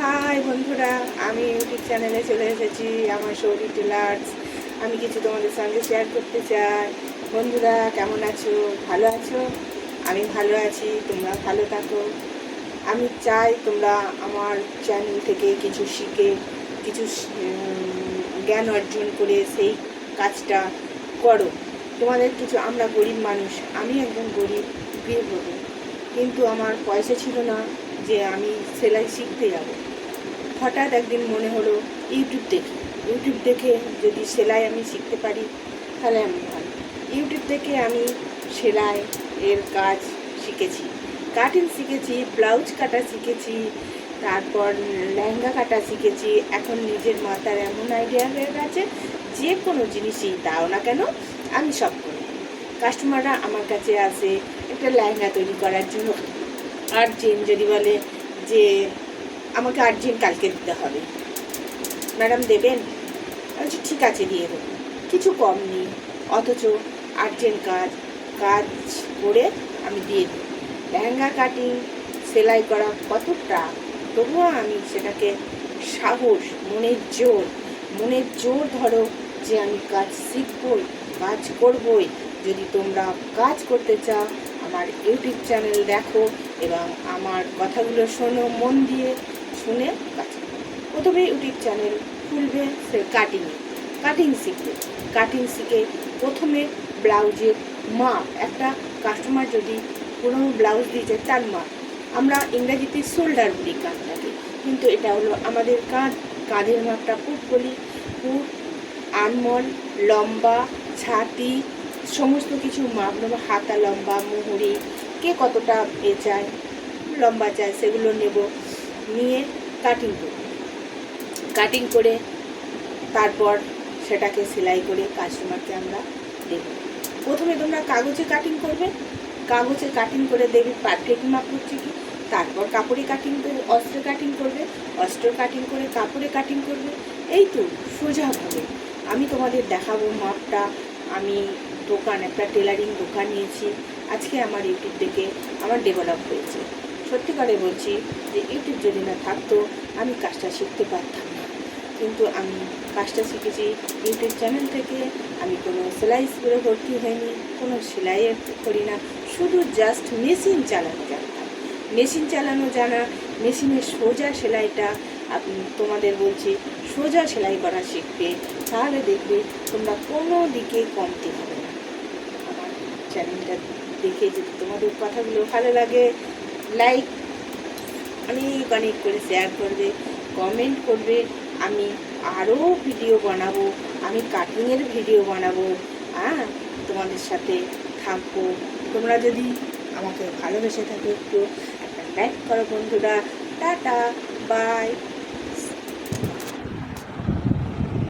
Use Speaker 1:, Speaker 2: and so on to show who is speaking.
Speaker 1: High বন্ধুরা, আমি YouTube চ্যানেলে চলে এসেছি আমার সৌরি টেলার্স। আমি কিছু তোমাদের সঙ্গে শেয়ার করতে চাই। বন্ধুরা কেমন আছো? ভালো আছো? আমি ভালো আছি, তোমরা ভালো থাকো। আমি চাই তোমরা আমার চ্যানেল থেকে কিছু শিখে কিছু জ্ঞান অর্জন করে সেই কাজটা করো। তোমাদের কিছু, আমরা গরিব মানুষ, আমি একজন গরিব গৃহবধূ, কিন্তু আমার পয়সা ছিল না যে আমি সেলাই শিখতে যাব। হঠাৎ একদিন মনে হলো ইউটিউব দেখে যদি সেলাই আমি শিখতে পারি তাহলে আমি ভালো। ইউটিউব থেকে আমি সেলাই এর কাজ শিখেছি, কাটিং শিখেছি, ব্লাউজ কাটা শিখেছি, তারপর লেহেঙ্গা কাটা শিখেছি। এখন নিজের মাথার এমন আইডিয়া হয়ে গেছে, যে কোনো জিনিসই দাও না কেন আমি সব করি। কাস্টমাররা আমার কাছে আসে একটা লেহেঙ্গা তৈরি করার জন্য, আর্জেন্ট যদি বলে যে আমাকে আর্জেন্ট কালকে দিতে হবে, ম্যাডাম দেবেন? বলছি ঠিক আছে দিয়ে দেবো, কিছু কম নেই, অথচ আর্জেন্ট কাজ করে আমি দিয়ে দিই। লেহেঙ্গা কাটিং সেলাই করা কতটা, তবুও আমি সেটাকে সাহস, মনের জোর ধরো যে আমি কাজ শিখবই, কাজ করবই। যদি তোমরা কাজ করতে চাও আমার ইউটিউব চ্যানেল দেখো এবং আমার কথাগুলো শোনো, মন দিয়ে শুনে কাজ করো। প্রথমে ইউটিউব চ্যানেল খুলবে, সে কাটিং শিখবে। কাটিং শিখে প্রথমে ব্লাউজের মাপ, একটা কাস্টমার যদি কোনো ব্লাউজ দিয়েছে তার মাপ, আমরা ইংরেজিতে শোল্ডার বলি কাঁধটাকে, কিন্তু এটা হলো আমাদের কাঁধের মাপটা পুট বলি। পুট, আনমল, লম্বা, ছাতি, সমস্ত কিছু মাপ নেবো। হাতা লম্বা, মুহুরি, কে কতটা চায়, লম্বা চায়, সেগুলো নেব। নিয়ে কাটিং করে তারপর সেটাকে সেলাই করে কাস্টমারকে আমরা দেব। প্রথমে তোমরা কাগজে কাটিং করে দেবে পারফেক্ট মাপ হচ্ছে কি, তারপর কাপড়ে কাটিং করে অস্ত্রে কাটিং করবে, অস্ত্র কাটিং করে কাপড়ে কাটিং করবে। এই তো সোজাভাবে আমি তোমাদের দেখাবো মাপটা। আমি একটা টেলারিং দোকান নিয়েছি। আজকে আমার ইউটিউব দেখে আমার ডেভেলপ হয়েছে। সত্যি করে বলছি যে ইউটিউব যদি না থাকতো আমি কাজটা শিখতে পারতাম না, কিন্তু আমি কাজটা শিখেছি ইউটিউব চ্যানেল থেকে। আমি কোনো সেলাই স্কুলে ভর্তি হয়নি, কোনো সেলাইয়ের করি না, শুধু জাস্ট মেশিন চালানো জানা, মেশিনের সোজা সেলাইটা তোমাদের বলছি, সোজা সেলাই করা শিখবে, তাহলে দেখবে তোমরা কোনো দিকে কমতি হবে না। আমার চ্যানেলটা দেখে যদি তোমাদের কথাগুলো ভালো লাগে, লাইক অনেক করে শেয়ার করবে, কমেন্ট করবে। আমি আরও ভিডিও বানাবো, আমি কাটিংয়ের ভিডিও বানাবো, তোমাদের সাথে থাকবো। তোমরা যদি আমাকে ভালোবেসে থাকো একটু একটা লাইক করো বন্ধুরা। Tata, by.